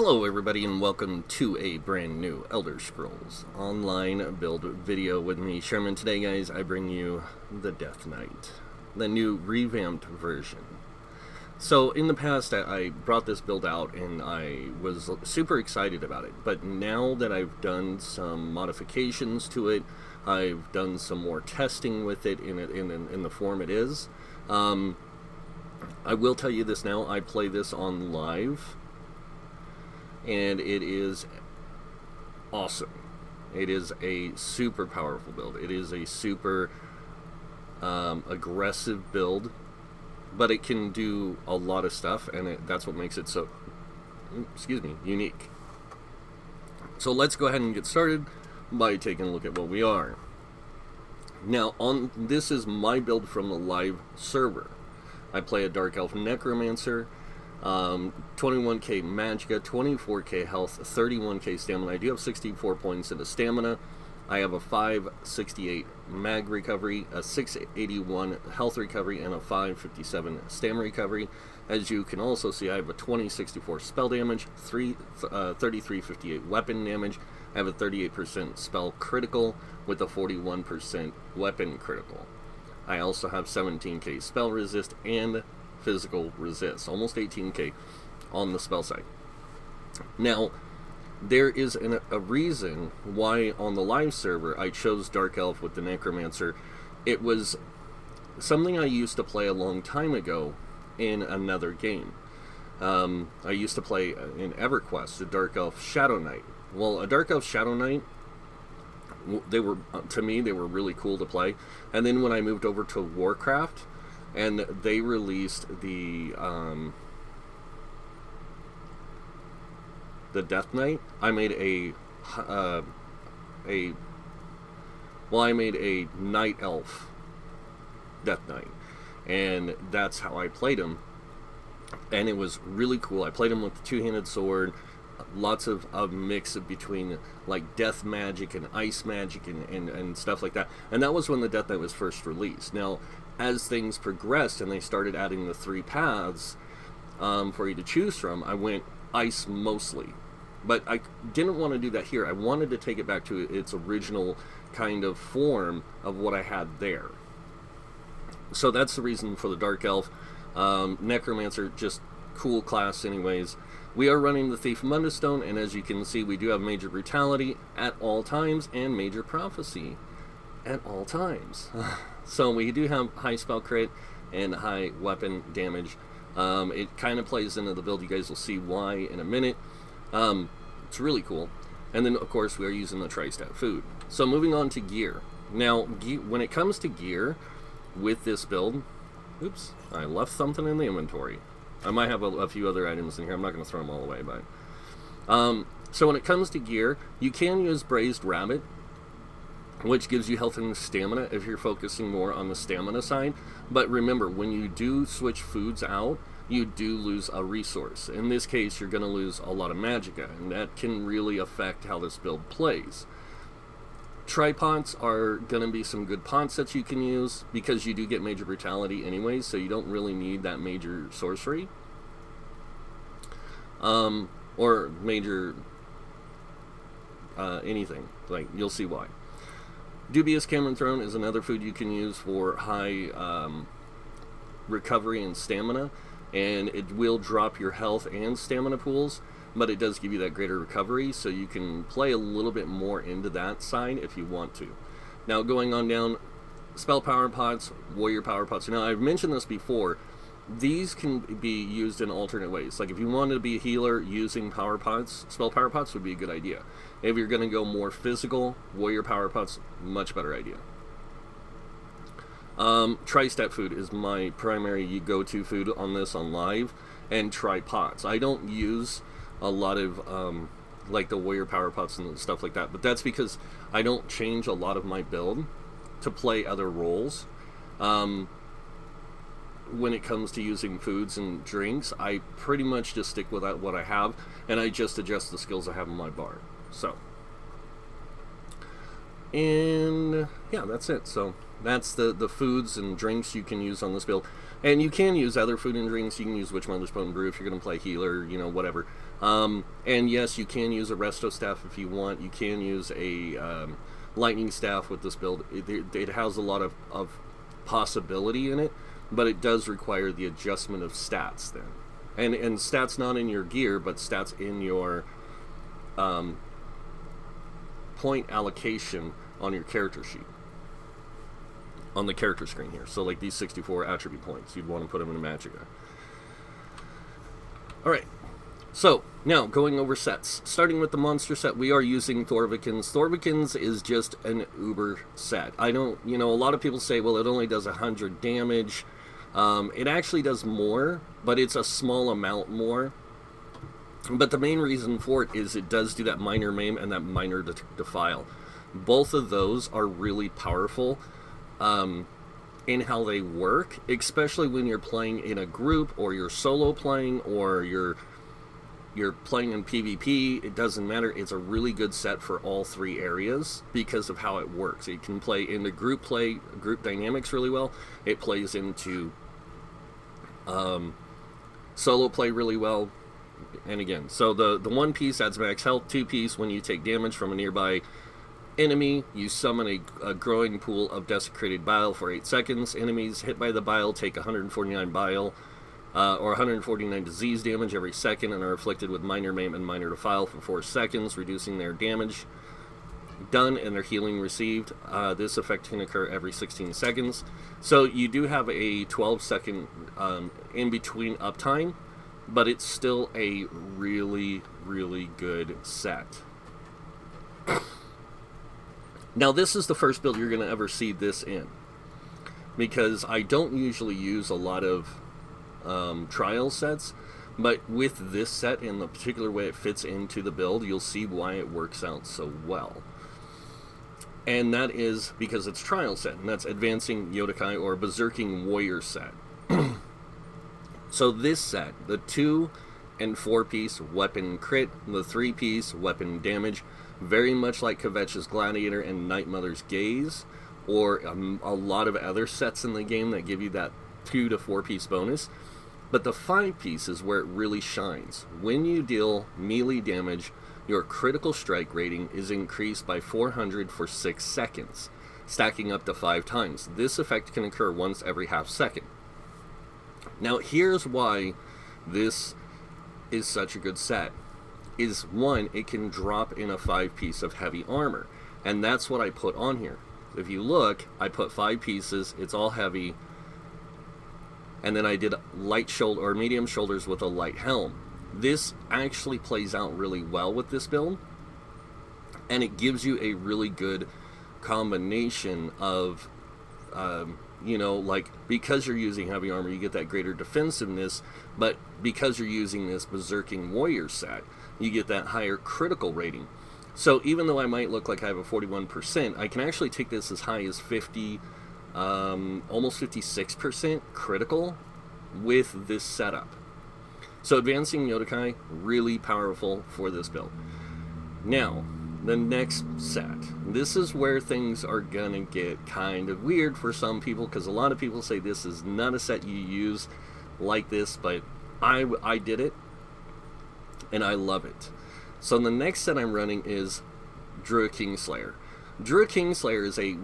Hello everybody and welcome to a brand new Elder Scrolls Online build video with me, Sherman. Today guys, I bring you the Deathknight, the new revamped version. So in the past I brought this build out and I was super excited about it, but now that I've done some modifications to it, I've done some more testing with it in the form it is, I will tell you this now, I play this on live and it is awesome. It is a super powerful build. It is a super aggressive build, but it can do a lot of stuff, and that's what makes it so, unique. So let's go ahead and get started by taking a look at what we are. Now, this is my build from the live server. I play a Dark Elf Necromancer, 21k Magicka, 24k health, 31k stamina. I do have 64 points into stamina. I have a 568 mag recovery, a 681 health recovery, and a 557 stamina recovery. As you can also see, I have a 2064 spell damage, 3358 weapon damage. I have a 38% spell critical with a 41% weapon critical. I also have 17k spell resist and physical resist, almost 18k on the spell side. Now, there is a reason why on the live server I chose Dark Elf with the Necromancer. It was something I used to play a long time ago in another game. I used to play in EverQuest, a Dark Elf Shadow Knight. Well, a Dark Elf Shadow Knight, to me, they were really cool to play. And then when I moved over to Warcraft, and they released the Deathknight, I made a Night Elf Deathknight, and that's how I played him, and it was really cool. I played him with the two-handed sword, lots of mix between like death magic and ice magic and stuff like that, and that was when the Deathknight was first released. Now, as things progressed and they started adding the 3 paths for you to choose from, I went ice mostly. But I didn't want to do that here. I wanted to take it back to its original kind of form of what I had there. So that's the reason for the Dark Elf. Necromancer, just cool class anyways. We are running the Thief Mundustone, and as you can see, we do have Major Brutality at all times and Major Prophecy at all times. So we do have high spell crit and high weapon damage. It kind of plays into the build. You guys will see why in a minute. It's really cool. And then, of course, we are using the Tri-Stat food. So moving on to gear. Now, when it comes to gear with this build... Oops, I left something in the inventory. I might have a few other items in here. I'm not going to throw them all away, but... so when it comes to gear, you can use Braised Rabbit, which gives you health and stamina if you're focusing more on the stamina side. But remember, when you do switch foods out, you do lose a resource. In this case, you're going to lose a lot of Magicka, and that can really affect how this build plays. Tripods are going to be some good pots that you can use, because you do get Major Brutality anyways, so you don't really need that Major Sorcery. Or Major... anything. Like, you'll see why. Dubious Cameron Throne is another food you can use for high recovery and stamina, and it will drop your health and stamina pools, but it does give you that greater recovery, so you can play a little bit more into that side if you want to. Now, going on down, Spell Power Pots, Warrior Power Pots. Now, I've mentioned this before. These can be used in alternate ways. Like, if you wanted to be a healer, using Power Pots, Spell Power Pots would be a good idea. If you're going to go more physical, Warrior Power Pots, much better idea. Tri-Stat food is my primary go-to food on this on live, and Tri-Pots. I don't use a lot of like the Warrior Power Pots and stuff like that, but that's because I don't change a lot of my build to play other roles. When it comes to using foods and drinks, I pretty much just stick with what I have, and I just adjust the skills I have in my bar. So, and yeah, that's it. So that's the foods and drinks you can use on this build. And you can use other food and drinks. You can use Witchmother's Potent Brew if you're going to play healer, you know, whatever. And yes, you can use a Resto Staff if you want. You can use a Lightning Staff with this build. It has a lot of possibility in it, but it does require the adjustment of stats then. And stats not in your gear, but stats in your point allocation on your character sheet. On the character screen here. So like these 64 attribute points, you'd want to put them in a Magicka. Alright, so now going over sets. Starting with the monster set, we are using Thorvikins. Thorvikins is just an uber set. I don't, you know, a lot of people say, well, it only does 100 damage. It actually does more, but it's a small amount more. But the main reason for it is it does do that minor maim and that minor defile. Both of those are really powerful in how they work, especially when you're playing in a group, or you're solo playing, or you're playing in PvP. It doesn't matter. It's a really good set for all three areas because of how it works. It can play into group dynamics really well. It plays into solo play really well. And again, so the one piece adds max health. 2 piece, when you take damage from a nearby enemy, you summon a growing pool of desecrated bile for 8 seconds. Enemies hit by the bile take 149 bile or 149 disease damage every second and are afflicted with minor maim and minor defile for 4 seconds, reducing their damage done and their healing received. This effect can occur every 16 seconds. So you do have a 12-second in-between uptime, but it's still a really, really good set. Now, this is the first build you're going to ever see this in, because I don't usually use a lot of trial sets, but with this set and the particular way it fits into the build, you'll see why it works out so well. And that is because it's trial set, and that's Advancing Yodakai or Berserking Warrior set. So this set, the 2 and 4-piece weapon crit, the 3-piece weapon damage, very much like Kvetch's Gladiator and Night Mother's Gaze, or a lot of other sets in the game that give you that 2 to 4-piece bonus. But the 5-piece is where it really shines. When you deal melee damage, your critical strike rating is increased by 400 for 6 seconds, stacking up to 5 times. This effect can occur once every half second. Now, here's why this is such a good set. Is 1, it can drop in a 5-piece of heavy armor, and that's what I put on here. If you look, I put 5 pieces, it's all heavy, and then I did light shoulder or medium shoulders with a light helm. This actually plays out really well with this build, and it gives you a really good combination of you know, like, because you're using heavy armor, you get that greater defensiveness, but because you're using this Berserking Warrior set, you get that higher critical rating. So even though I might look like I have a 41%, I can actually take this as high as 50, almost 56% critical with this setup. So Advancing Yodakai, really powerful for this build. Now, the next set. This is where things are gonna get kind of weird for some people, because a lot of people say this is not a set you use like this, but I did it, and I love it. So the next set I'm running is Druid Kingslayer. Druid Kingslayer is a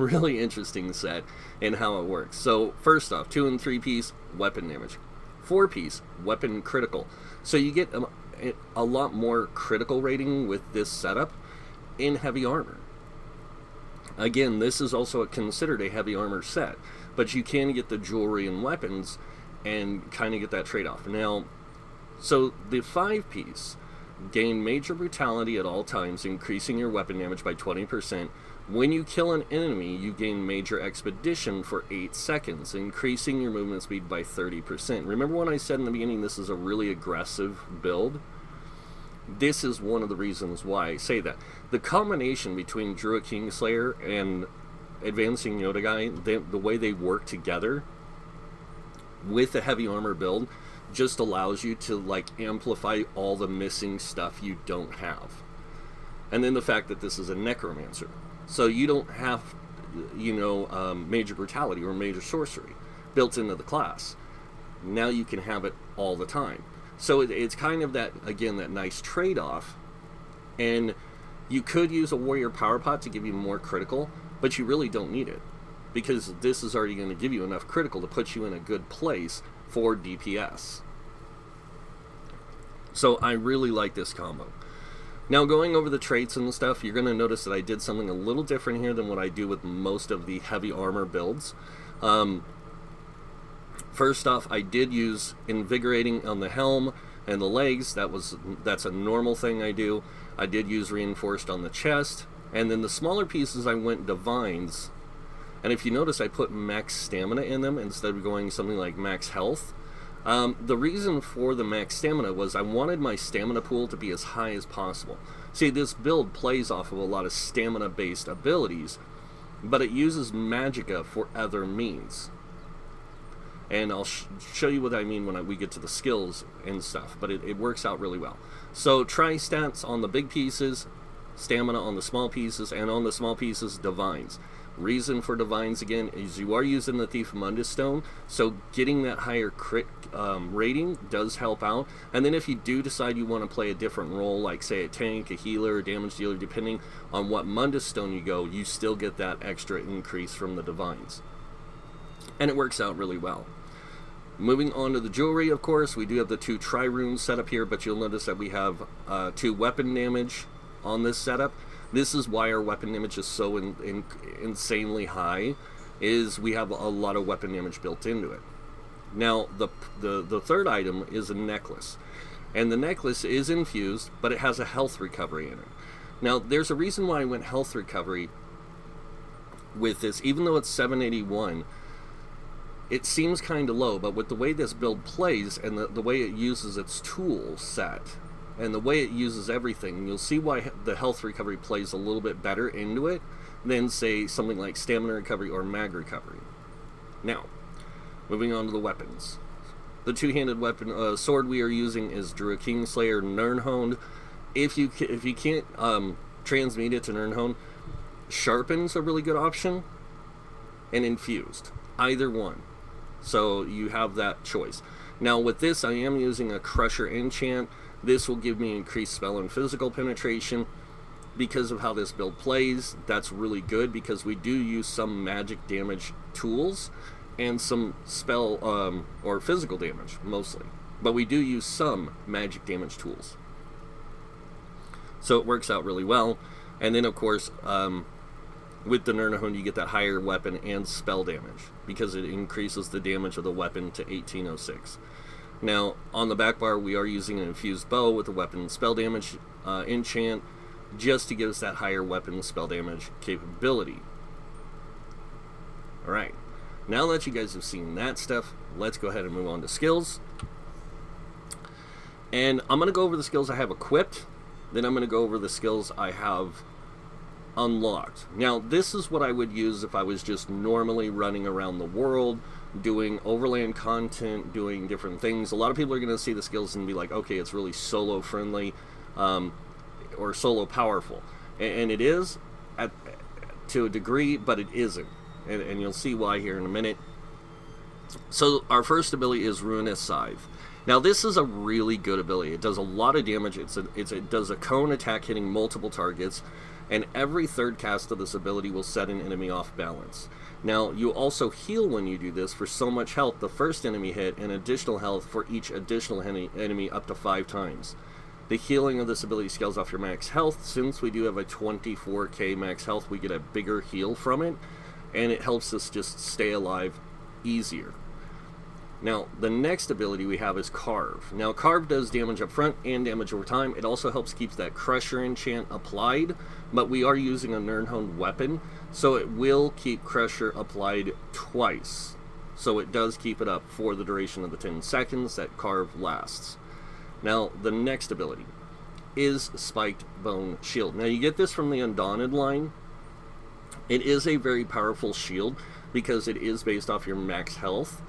really interesting set in how it works. So first off, 2 and 3-piece weapon damage, 4-piece weapon critical. So you get a lot more critical rating with this setup in heavy armor. Again, this is also considered a heavy armor set, but you can get the jewelry and weapons and kind of get that trade-off. Now, so the 5-piece, gain major brutality at all times, increasing your weapon damage by 20%. When you kill an enemy, you gain major expedition for 8 seconds, increasing your movement speed by 30%. Remember when I said in the beginning this is a really aggressive build? This is one of the reasons why I say that. The combination between Druid Kingslayer and Advancing Yodakai, the way they work together with a heavy armor build, just allows you to, like, amplify all the missing stuff you don't have. And then the fact that this is a Necromancer. So you don't have, you know, major brutality or major sorcery. built into the class. Now you can have it all the time. So it's kind of that, again, that nice trade-off. And you could use a warrior power pot to give you more critical, but you really don't need it, because this is already going to give you enough critical to put you in a good place for DPS. So I really like this combo. Now, going over the traits and stuff, you're going to notice that I did something a little different here than what I do with most of the heavy armor builds. First off, I did use Invigorating on the helm and the legs. That's a normal thing I do. I did use Reinforced on the chest. And then the smaller pieces, I went Divines. And if you notice, I put max stamina in them instead of going something like max health. The reason for the max stamina was I wanted my stamina pool to be as high as possible. See, this build plays off of a lot of stamina-based abilities, but it uses magicka for other means. And I'll show you what I mean when we get to the skills and stuff, but it works out really well. So tri-stats on the big pieces, stamina on the small pieces, and on the small pieces, divines. Reason for divines, again, is you are using the Thief Mundus Stone, so getting that higher crit rating does help out. And then if you do decide you want to play a different role, like say a tank, a healer, a damage dealer, depending on what Mundus Stone you go, you still get that extra increase from the divines. And it works out really well. Moving on to the jewelry, of course, we do have the 2 trirunes set up here, but you'll notice that we have 2 weapon damage on this setup. This is why our weapon damage is so insanely high, is we have a lot of weapon damage built into it. Now, the third item is a necklace. And the necklace is infused, but it has a health recovery in it. Now, there's a reason why I went health recovery with this. Even though it's 781, it seems kind of low, but with the way this build plays and the way it uses its tool set and the way it uses everything, you'll see why the health recovery plays a little bit better into it than, say, something like stamina recovery or mag recovery. Now, moving on to the weapons. The two-handed weapon sword we are using is Druid Kingslayer Nirnhoned. If you can't transmute it to Nirnhoned, Sharpen's a really good option, and Infused. Either one. So you have that choice. Now with this, I am using a Crusher enchant. This will give me increased spell and physical penetration. Because of how this build plays, that's really good, because we do use some magic damage tools and some spell or physical damage mostly, but we do use some magic damage tools, so it works out really well. And then of course with the Nirnhoned, you get that higher weapon and spell damage because it increases the damage of the weapon to 1806. Now on the back bar, we are using an infused bow with a weapon and spell damage enchant, just to give us that higher weapon spell damage capability. Alright, now that you guys have seen that stuff, let's go ahead and move on to skills. And I'm going to go over the skills I have equipped, then I'm going to go over the skills I have unlocked. Now this is what I would use if I was just normally running around the world, doing overland content, doing different things. A lot of people are going to see the skills and be like, okay, it's really solo friendly, or solo powerful, and it is to a degree, but it isn't, and you'll see why here in a minute. So our first ability is Ruinous Scythe. Now this is a really good ability. It does a lot of damage. It does a cone attack hitting multiple targets, and every third cast of this ability will set an enemy off balance. Now you also heal when you do this for so much health the first enemy hit, and additional health for each additional enemy up to 5 times. The healing of this ability scales off your max health. Since we do have a 24k max health, we get a bigger heal from it, and it helps us just stay alive easier. Now, the next ability we have is Carve. Now, Carve does damage up front and damage over time. It also helps keep that Crusher enchant applied, but we are using a Nirnhoned weapon, so it will keep Crusher applied twice. So it does keep it up for the duration of the 10 seconds that Carve lasts. Now, the next ability is Spiked Bone Shield. Now, you get this from the Undaunted line. It is a very powerful shield because it is based off your max health,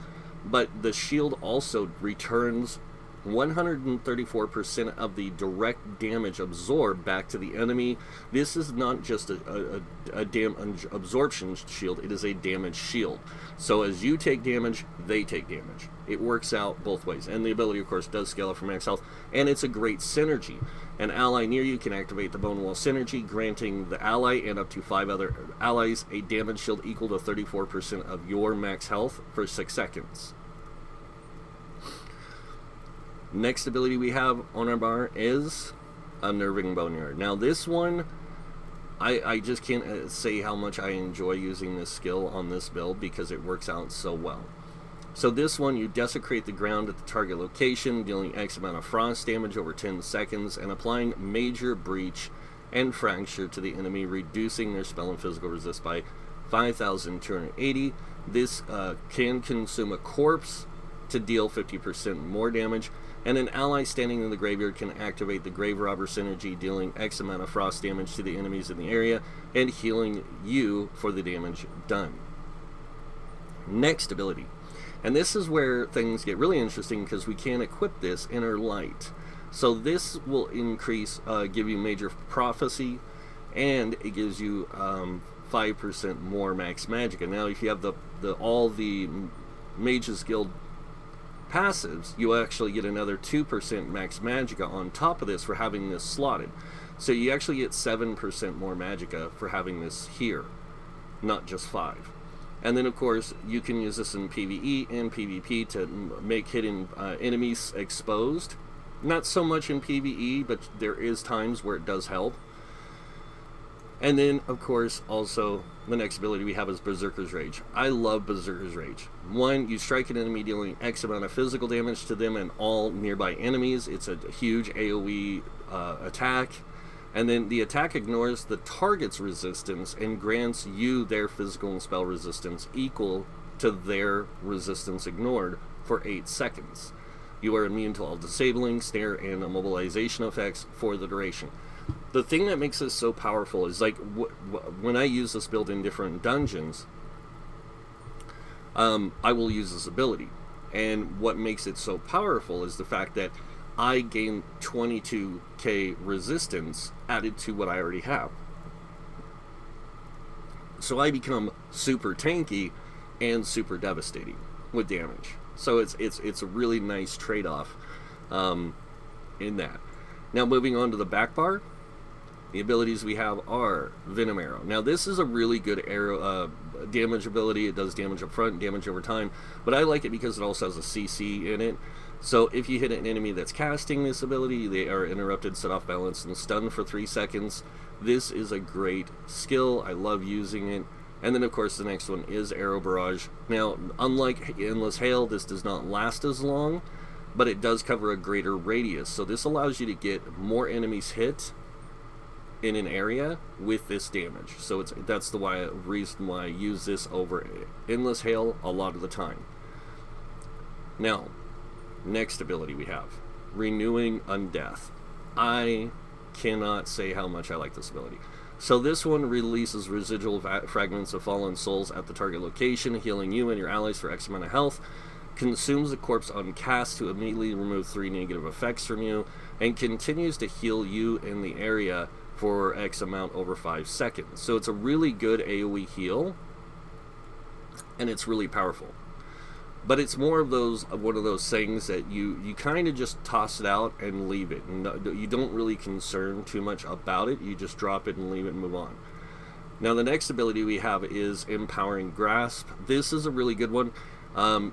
but the shield also returns 134% of the direct damage absorbed back to the enemy. This is not just a damage absorption shield, it is a damage shield. So as you take damage, they take damage. It works out both ways. And the ability, of course, does scale up for max health, and it's a great synergy. An ally near you can activate the Bone Wall synergy, granting the ally and up to 5 other allies a damage shield equal to 34% of your max health for 6 seconds. Next ability we have on our bar is Unnerving Boneyard. Now this one, I just can't say how much I enjoy using this skill on this build because it works out so well. So this one, you desecrate the ground at the target location, dealing X amount of frost damage over 10 seconds, and applying major breach and fracture to the enemy, reducing their spell and physical resist by 5,280. This can consume a corpse to deal 50% more damage, and an ally standing in the graveyard can activate the Grave Robber synergy, dealing X amount of frost damage to the enemies in the area and healing you for the damage done. Next ability, and this is where things get really interesting because we can equip this Inner Light. So this will increase, give you Major Prophecy, and it gives you 5% more max magicka. Now if you have all the Mages Guild passives, you actually get another 2% max magicka on top of this for having this slotted. So you actually get 7% more magicka for having this here, not just 5. And then of course you can use this in PvE and PvP to make hidden enemies exposed. Not so much in PvE, but there is times where it does help. And then, of course, also, the next ability we have is Berserker's Rage. I love Berserker's Rage. 1, you strike an enemy dealing X amount of physical damage to them and all nearby enemies. It's a huge AoE attack. And then the attack ignores the target's resistance and grants you their physical and spell resistance equal to their resistance ignored for 8 seconds. You are immune to all disabling, snare, and immobilization effects for the duration. The thing that makes this so powerful is, like, when I use this build in different dungeons, I will use this ability. And what makes it so powerful is the fact that I gain 22k resistance added to what I already have. So I become super tanky and super devastating with damage. So it's a really nice trade-off in that. Now moving on to the back bar, the abilities we have are Venom Arrow. Now this is a really good arrow damage ability. It does damage up front, damage over time, but I like it because it also has a CC in it. So if you hit an enemy that's casting this ability, they are interrupted, set off balance, and stunned for 3 seconds. This is a great skill. I love using it. And then of course the next one is Arrow Barrage. Now unlike Endless Hail, this does not last as long, but it does cover a greater radius. So this allows you to get more enemies hit in an area with this damage. So that's the reason why I use this over Endless Hail a lot of the time. Now, next ability we have, Renewing Undeath. I cannot say how much I like this ability. So this one releases residual fragments of fallen souls at the target location, healing you and your allies for X amount of health. Consumes the corpse on cast to immediately remove 3 negative effects from you, and continues to heal you in the area for X amount over 5 seconds. So it's a really good AoE heal, and it's really powerful. But it's more of one of those things that you kind of just toss it out and leave it, and you don't really concern too much about it. You just drop it and leave it and move on. Now the next ability we have is Empowering Grasp. This is a really good one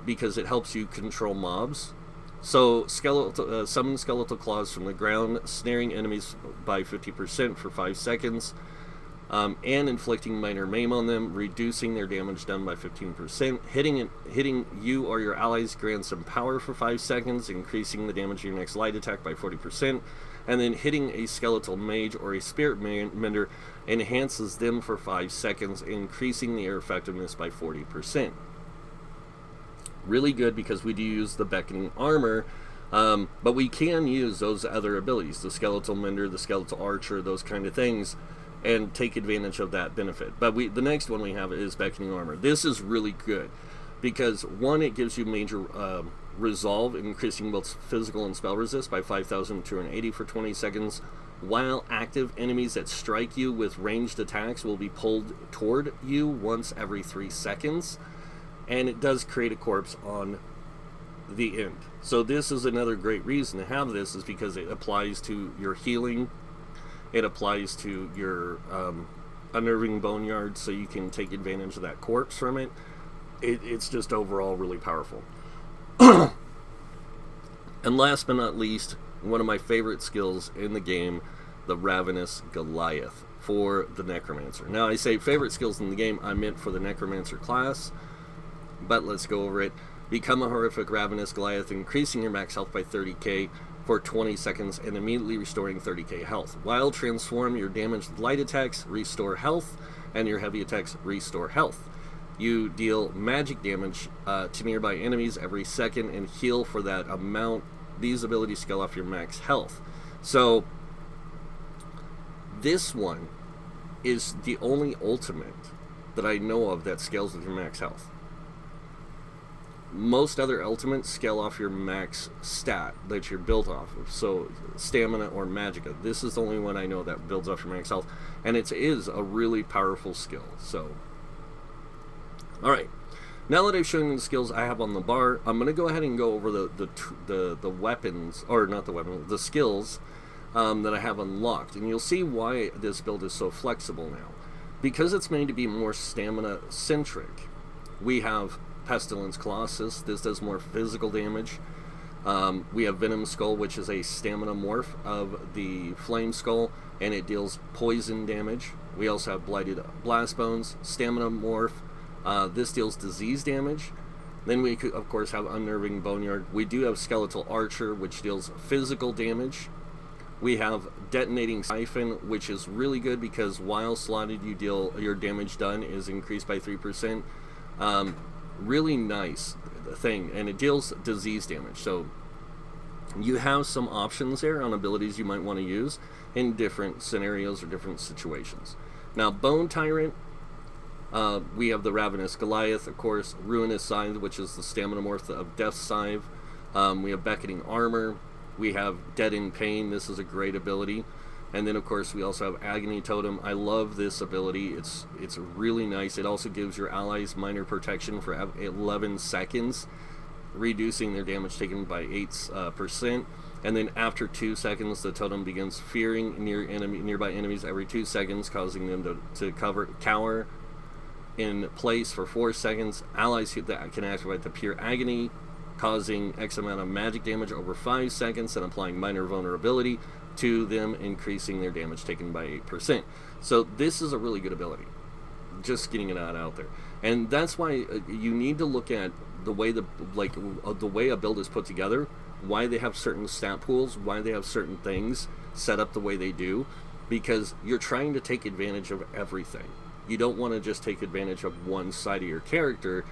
because it helps you control mobs. So summon skeletal claws from the ground, snaring enemies by 50% for 5 seconds, and inflicting minor maim on them, reducing their damage done by 15%. Hitting you or your allies grants some power for 5 seconds, increasing the damage of your next light attack by 40%. And then hitting a skeletal mage or a spirit mender enhances them for 5 seconds, increasing their effectiveness by 40%. Really good because we do use the Beckoning Armor, but we can use those other abilities, the Skeletal Mender, the Skeletal Archer, those kind of things, and take advantage of that benefit. But the next one we have is Beckoning Armor. This is really good because, 1, it gives you major Resolve, increasing both physical and spell resist by 5,280 for 20 seconds. While active, enemies that strike you with ranged attacks will be pulled toward you once every 3 seconds. And it does create a corpse on the end. So this is another great reason to have this, is because it applies to your healing. It applies to your unnerving boneyard, so you can take advantage of that corpse from it. It's just overall really powerful. And last but not least, one of my favorite skills in the game, the Ruinous Scythe for the Necromancer. Now, I say favorite skills in the game, I meant for the Necromancer class, but let's go over it. Become a horrific Ruinous Scythe, increasing your max health by 30k for 20 seconds and immediately restoring 30k health. While transform, your damaged light attacks restore health, and your heavy attacks restore health. You deal magic damage to nearby enemies every second and heal for that amount. These abilities scale off your max health. So this one is the only ultimate that I know of that scales with your max health. Most other ultimates scale off your max stat that you're built off of, so stamina or magicka. This is the only one I know that builds off your max health, and it is a really powerful skill. So, alright, now that I've shown you the skills I have on the bar, I'm going to go ahead and go over the weapons, or not the weapons, the skills that I have unlocked, and you'll see why this build is so flexible now. Because it's made to be more stamina-centric, we have Pestilence Colossus. This does more physical damage. We have Venom Skull, which is a stamina morph of the Flame Skull, and it deals poison damage. We also have Blighted Blastbones, stamina morph. This deals disease damage. Then we could, of course, have Unnerving Boneyard. We do have Skeletal Archer, which deals physical damage. We have Detonating Siphon, which is really good because while slotted, you deal, your damage done is increased by 3%. Really nice thing, and it deals disease damage. So you have some options there on abilities you might want to use in different scenarios or different situations. Now, Bone Tyrant, we have the Ruinous Scythe, of course, Ruinous Scythe, which is the stamina morph of Death Scythe. We have Beckoning Armor. We have Dead in Pain. This is a great ability. And then, of course, we also have Agony Totem. I love this ability. It's really nice. It also gives your allies minor protection for 11 seconds, reducing their damage taken by 8%. And then after 2 seconds, the totem begins fearing nearby enemies every 2 seconds, causing them to cower in place for 4 seconds. Allies that can activate the Pure Agony, causing X amount of magic damage over 5 seconds and applying minor vulnerability to them, increasing their damage taken by 8%. So this is a really good ability. Just getting it out there, and that's why you need to look at the way the way a build is put together, why they have certain stat pools, why they have certain things set up the way they do, because you're trying to take advantage of everything. You don't want to just take advantage of one side of your character.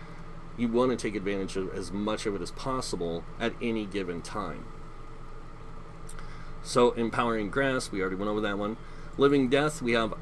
You want to take advantage of as much of it as possible at any given time. So, Empowering Grasp, we already went over that one. Living Death, we have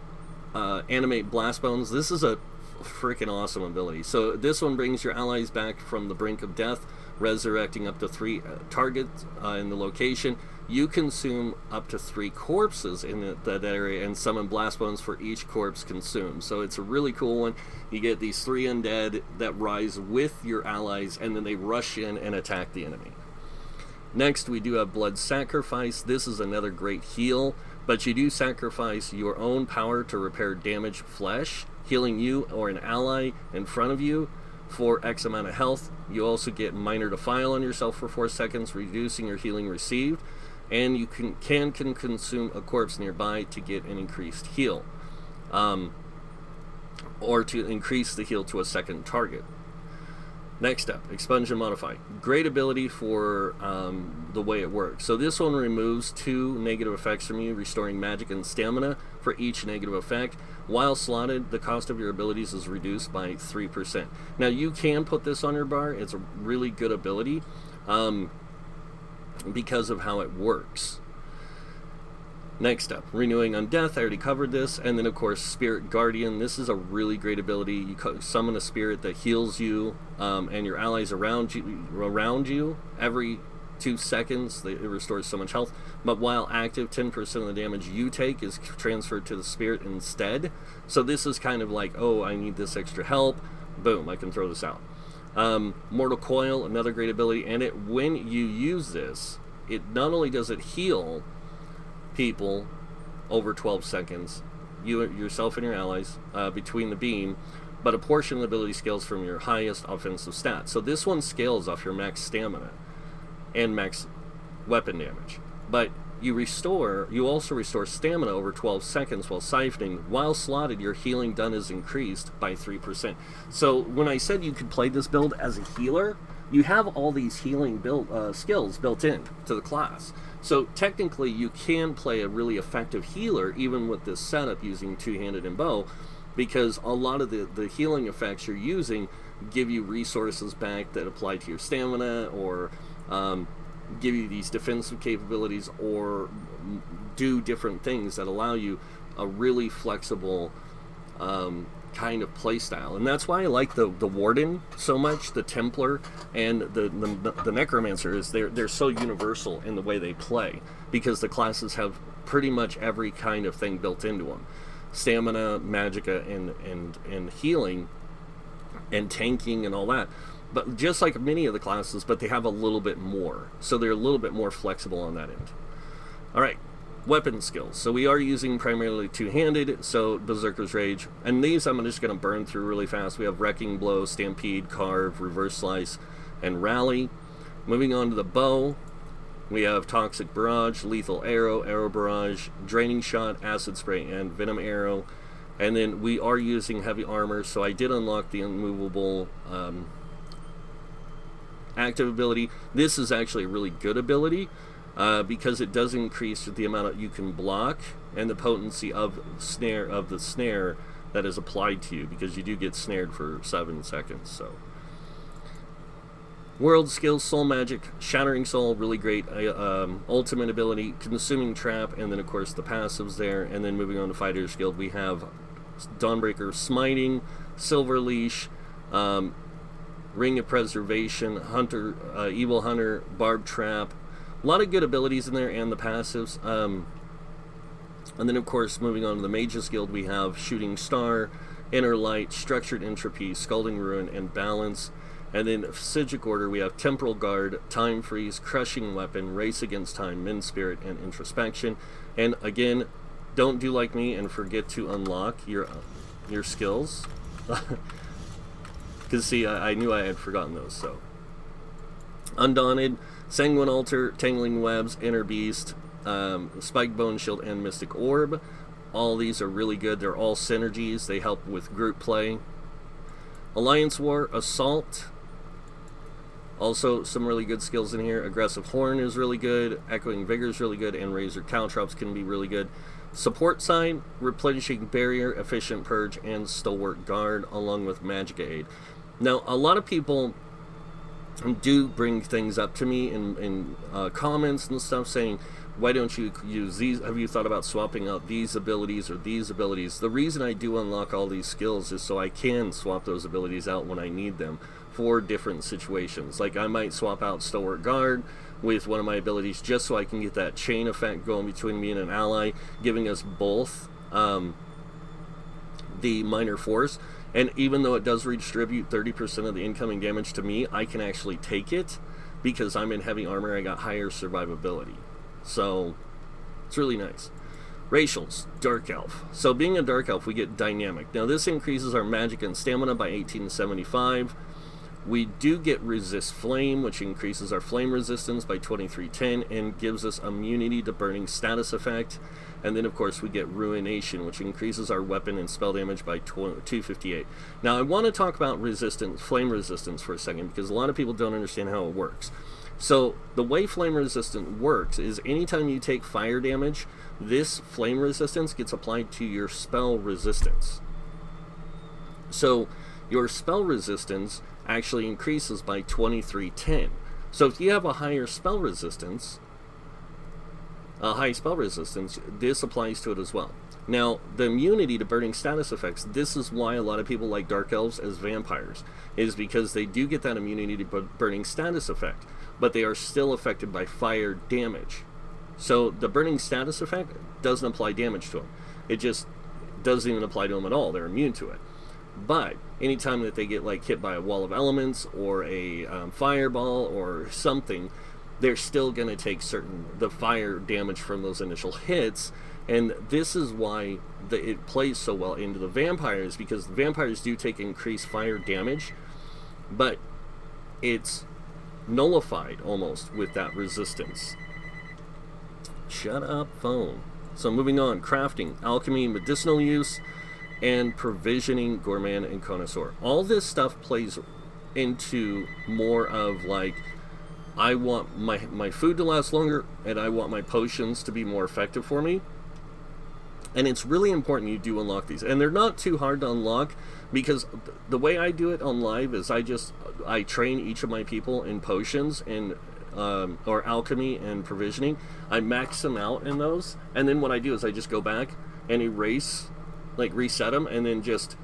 Animate Blastbones. This is a freaking awesome ability. So, this one brings your allies back from the brink of death, resurrecting up to 3 targets in the location. You consume up to 3 corpses in that area and summon Blastbones for each corpse consumed. So, it's a really cool one. You get these 3 undead that rise with your allies, and then they rush in and attack the enemy. Next, we do have Blood Sacrifice. This is another great heal, but you do sacrifice your own power to repair damaged flesh, healing you or an ally in front of you for X amount of health. You also get Minor Defile on yourself for 4 seconds, reducing your healing received, and you can consume a corpse nearby to get an increased heal, or to increase the heal to a second target. Next up, Expunge and Modify. Great ability for the way it works. So this one removes 2 negative effects from you, restoring magic and stamina for each negative effect. While slotted, the cost of your abilities is reduced by 3%. Now you can put this on your bar. It's a really good ability because of how it works. Next up, Renewing Undeath. I already covered this. And then, of course, Spirit Guardian. This is a really great ability. You summon a spirit that heals you and your allies around you every 2 seconds. It restores so much health. But while active, 10% of the damage you take is transferred to the spirit instead. So this is kind of like, oh, I need this extra help. Boom, I can throw this out. Mortal Coil, another great ability. And when you use this, it not only does it heal people over 12 seconds, yourself and your allies, between the beam, but a portion of the ability scales from your highest offensive stat. So this one scales off your max stamina and max weapon damage. But you also restore stamina over 12 seconds while siphoning. While slotted, your healing done is increased by 3%. So when I said you could play this build as a healer, you have all these healing skills built in to the class. So technically you can play a really effective healer even with this setup using two-handed and bow, because a lot of the healing effects you're using give you resources back that apply to your stamina, or give you these defensive capabilities, or do different things that allow you a really flexible kind of play style. And that's why I like the Warden so much, the Templar, and the Necromancer. Is they're so universal in the way they play, because the classes have pretty much every kind of thing built into them: stamina, magicka, and healing, and tanking, and all that. But just like many of the classes, but they have a little bit more, so they're a little bit more flexible on that end. All right, weapon skills. So we are using primarily two-handed, so Berserker's Rage. And these I'm just going to burn through really fast. We have Wrecking Blow, Stampede, Carve, Reverse Slice, and Rally. Moving on to the bow, we have Toxic Barrage, Lethal Arrow, Arrow Barrage, Draining Shot, Acid Spray, and Venom Arrow. And then we are using Heavy Armor, so I did unlock the Unmovable active ability. This is actually a really good ability, because it does increase the amount you can block and the potency of the snare that is applied to you, because you do get snared for 7 seconds. So World Skills, Soul Magic, Shattering Soul, really great. Ultimate ability, Consuming Trap, and then of course the passives there. And then moving on to Fighter's Guild, we have Dawnbreaker, Smiting, Silver Leash, Ring of Preservation, Hunter, Evil Hunter, Barb Trap. A lot of good abilities in there, and the passives. And then, of course, moving on to the Mage's Guild, we have Shooting Star, Inner Light, Structured Entropy, Scalding Ruin, and Balance. And then Psijic Order, we have Temporal Guard, Time Freeze, Crushing Weapon, Race Against Time, Min Spirit, and Introspection. And again, don't do like me and forget to unlock your skills. Because, see, I knew I had forgotten those, so. Undaunted, Sanguine Altar, Tangling Webs, Inner Beast, Spike Bone Shield, and Mystic Orb. All these are really good. They're all synergies. They help with group play. Alliance War, Assault. Also, some really good skills in here. Aggressive Horn is really good. Echoing Vigor is really good. And Razor Caltrops can be really good. Support side, Replenishing Barrier, Efficient Purge, and Stalwart Guard, along with Magicka Aid. Now, a lot of people do bring things up to me in comments and stuff, saying, why don't you use these? Have you thought about swapping out these abilities or these abilities? The reason I do unlock all these skills is so I can swap those abilities out when I need them for different situations. Like, I might swap out Stalwart Guard with one of my abilities just so I can get that chain effect going between me and an ally, giving us both the Minor Force. And even though it does redistribute 30% of the incoming damage to me, I can actually take it because I'm in heavy armor. I got higher survivability. So it's really nice. Racials, Dark Elf. So being a Dark Elf, we get Dynamic. Now this increases our magic and stamina by 1875. We do get Resist Flame, which increases our flame resistance by 2310 and gives us immunity to burning status effect. And then, of course, we get Ruination, which increases our weapon and spell damage by 258. Now, I want to talk about flame resistance for a second, because a lot of people don't understand how it works. So, the way flame resistance works is anytime you take fire damage, this flame resistance gets applied to your spell resistance. So, your spell resistance actually increases by 2310. So, if you have a higher spell resistance, high spell resistance, this applies to it as well. Now, the immunity to burning status effects, this is why a lot of people like Dark Elves as vampires, is because they do get that immunity to burning status effect, but they are still affected by fire damage. So the burning status effect doesn't apply damage to them. It just doesn't even apply to them at all. They're immune to it. But anytime that they get like hit by a wall of elements or a fireball or something, they're still going to take the fire damage from those initial hits. And this is why it plays so well into the vampires, because the vampires do take increased fire damage, but it's nullified almost with that resistance. Shut up, phone. So moving on, crafting, alchemy, medicinal use, and provisioning, gourmand, and connoisseur. All this stuff plays into more of like, I want my food to last longer, and I want my potions to be more effective for me. And it's really important you do unlock these. And they're not too hard to unlock, because the way I do it on live is I train each of my people in potions and or alchemy and provisioning. I max them out in those, and then what I do is I just go back and reset them, and then just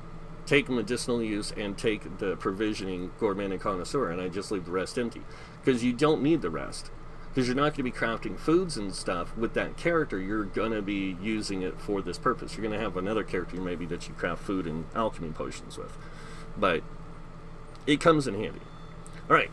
take medicinal use and take the provisioning, gourmand, and connoisseur, and I just leave the rest empty, because you don't need the rest, because you're not going to be crafting foods and stuff with that character. You're going to be using it for this purpose. You're going to have another character maybe that you craft food and alchemy potions with, but it comes in handy. Alright,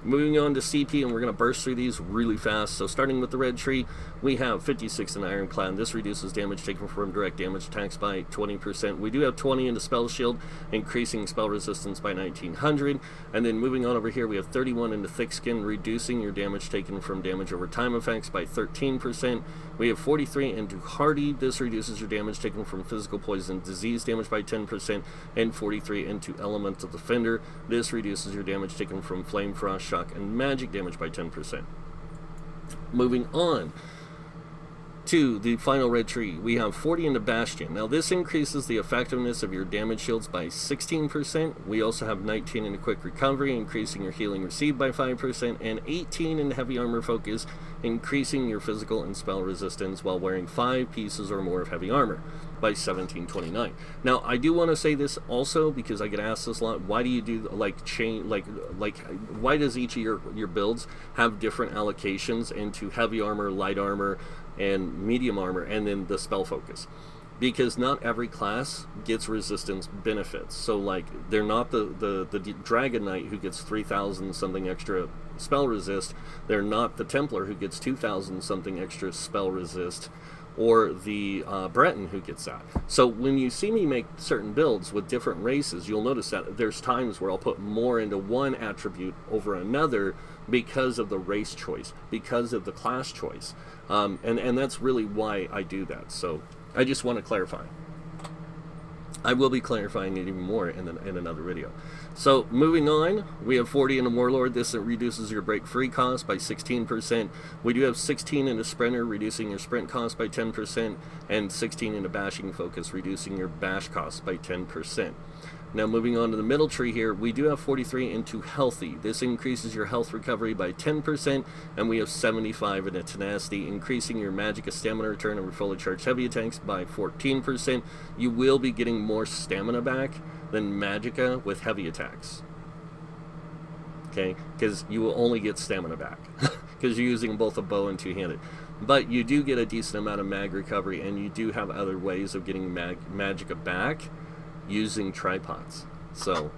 moving on to CP, and we're going to burst through these really fast. So starting with the red tree, we have 56 in Ironclad. This reduces damage taken from direct damage attacks by 20%. We do have 20 into Spell Shield, increasing spell resistance by 1900. And then moving on over here, we have 31 into Thick Skin, reducing your damage taken from damage over time effects by 13%. We have 43 into Hardy. This reduces your damage taken from physical poison disease damage by 10%. And 43 into Elemental Defender. This reduces your damage taken from flame, frost, shock, and magic damage by 10%. Moving on to the final red tree, we have 40 into Bastion. Now this increases the effectiveness of your damage shields by 16%. We also have 19 into Quick Recovery, increasing your healing received by 5%, and 18 into Heavy Armor Focus, increasing your physical and spell resistance while wearing 5 pieces or more of heavy armor by 1729. Now I do want to say this also, because I get asked this a lot. Why do you do why does each of your builds have different allocations into heavy armor, light armor, and medium armor, and then the spell focus? Because not every class gets resistance benefits. So like, they're not the Dragon Knight who gets 3,000 something extra spell resist. They're not the Templar who gets 2,000 something extra spell resist, or the Breton who gets that. So when you see me make certain builds with different races, you'll notice that there's times where I'll put more into one attribute over another because of the race choice, because of the class choice. And that's really why I do that. So I just want to clarify. I will be clarifying it even more in another video. So moving on, we have 40 into Warlord. This reduces your break free cost by 16%. We do have 16 into Sprinter, reducing your sprint cost by 10%, and 16 into Bashing Focus, reducing your bash cost by 10%. Now moving on to the middle tree here, we do have 43 into Healthy. This increases your health recovery by 10%, and we have 75 into Tenacity, increasing your Magicka stamina return over fully charged heavy attacks by 14%. You will be getting more stamina back than Magicka with heavy attacks. Okay, because you will only get stamina back because you're using both a bow and two-handed. But you do get a decent amount of mag recovery, and you do have other ways of getting Magicka back using tripods. So,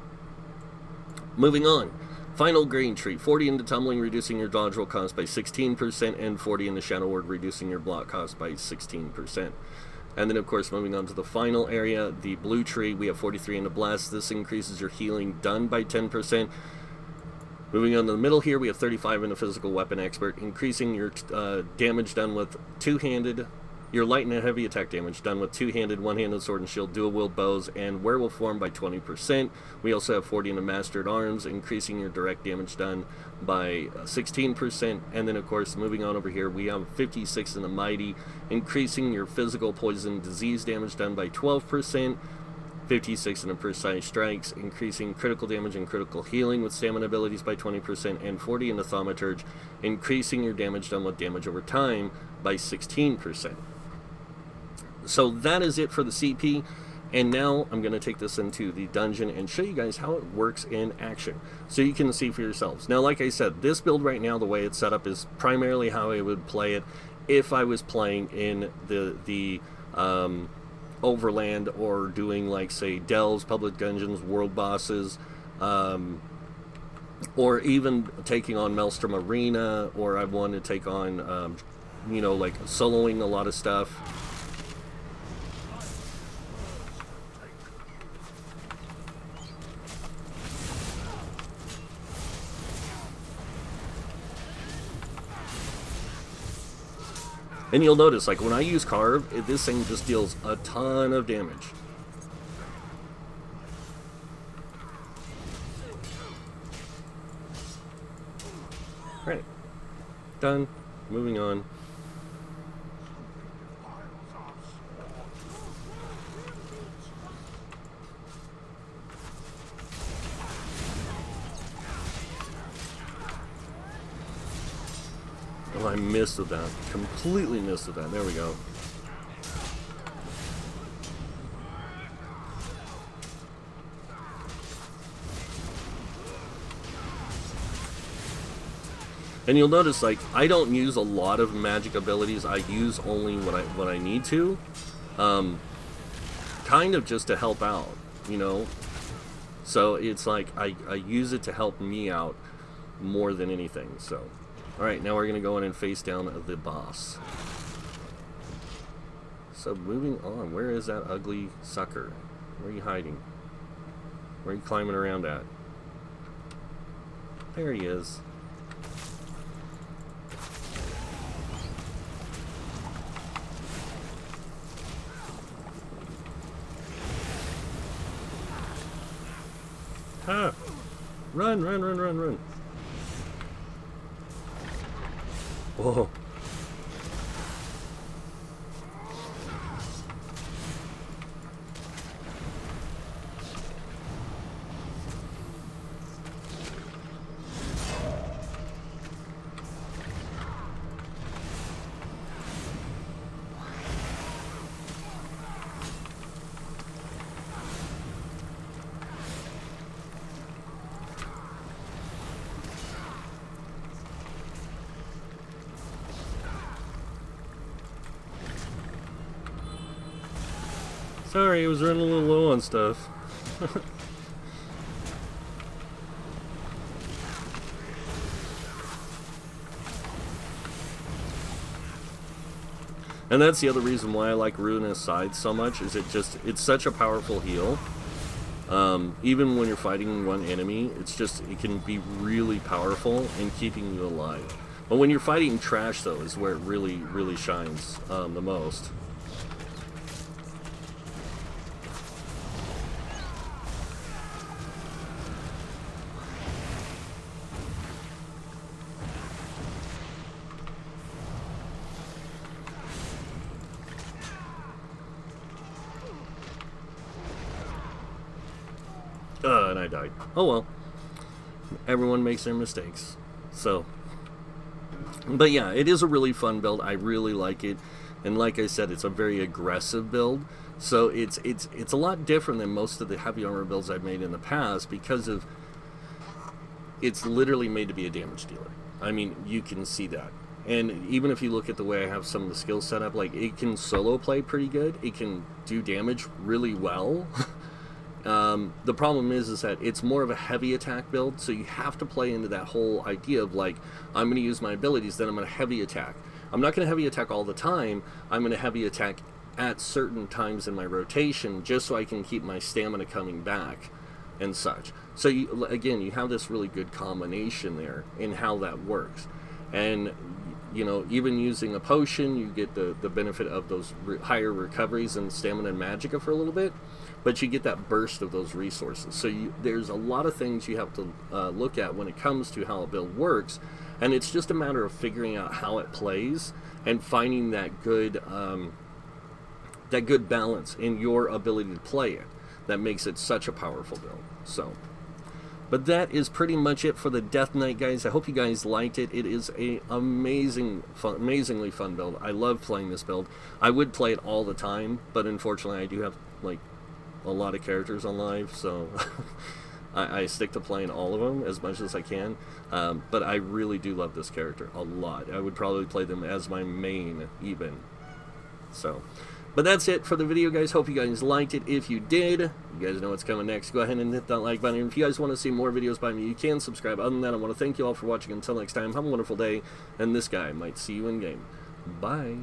moving on. Final green tree, 40 into Tumbling, reducing your dodge roll cost by 16%, and 40 into Shadow Ward, reducing your block cost by 16%. And then, of course, moving on to the final area, the blue tree, we have 43 into Bless. This increases your healing done by 10%. Moving on to the middle here, we have 35 into Physical Weapon Expert, increasing your damage done with two-handed, your light and heavy attack damage done with two-handed, one-handed sword and shield, dual-wield bows, and werewolf form by 20%. We also have 40 into Mastered Arms, increasing your direct damage done by 16%. And then, of course, moving on over here, we have 56 into Mighty, increasing your physical poison disease damage done by 12%. 56 in the precise strikes, increasing critical damage and critical healing with stamina abilities by 20%, and 40 in the thaumaturge, increasing your damage done with damage over time by 16%. So that is it for the CP, and now I'm going to take this into the dungeon and show you guys how it works in action, so you can see for yourselves. Now, like I said, this build right now, the way it's set up, is primarily how I would play it if I was playing in the Overland, or doing, like, say, delves, public dungeons, world bosses, or even taking on Maelstrom Arena, or I want to take on, you know, like, soloing a lot of stuff. And you'll notice, like, when I use Carve, this thing just deals a ton of damage. Alright. Done. Moving on. Oh, I missed with that. Completely missed with that. There we go. And you'll notice, like, I don't use a lot of magic abilities. I use only what I need to. Kind of just to help out, you know? So it's like I use it to help me out more than anything, so... Alright, now we're going to go in and face down the boss. So, moving on. Where is that ugly sucker? Where are you hiding? Where are you climbing around at? There he is. Ah! Run, run, run, run, run. Whoa. Sorry, I was running a little low on stuff. And that's the other reason why I like Ruinous Scythe so much, is it's such a powerful heal. Even when you're fighting one enemy, it can be really powerful in keeping you alive. But when you're fighting trash, though, is where it really, really shines the most. And I died. Oh well. Everyone makes their mistakes. So. But yeah, it is a really fun build. I really like it. And like I said, it's a very aggressive build. So it's a lot different than most of the heavy armor builds I've made in the past, because of it's literally made to be a damage dealer. I mean, you can see that. And even if you look at the way I have some of the skills set up, like, it can solo play pretty good. It can do damage really well. The problem is that it's more of a heavy attack build, so you have to play into that whole idea of, like, I'm going to use my abilities, then I'm going to heavy attack. I'm not going to heavy attack all the time. I'm going to heavy attack at certain times in my rotation, just so I can keep my stamina coming back and such. So again, you have this really good combination there in how that works. And you know, even using a potion, you get the benefit of those higher recoveries and stamina and magicka for a little bit, but you get that burst of those resources. So there's a lot of things you have to look at when it comes to how a build works, and it's just a matter of figuring out how it plays and finding that good balance in your ability to play it. that makes it such a powerful build. So, but that is pretty much it for the Deathknight, guys. I hope you guys liked it. It is a amazingly fun build. I love playing this build. I would play it all the time, but unfortunately I do have like a lot of characters on live, so I stick to playing all of them as much as I can. But I really do love this character a lot. I would probably play them as my main even. So, but that's it for the video, guys. Hope you guys liked it. If you did, you guys know what's coming next. Go ahead and hit that like button. And if you guys want to see more videos by me, you can subscribe. Other than that, I want to thank you all for watching. Until next time, have a wonderful day, and this guy might see you in game. Bye.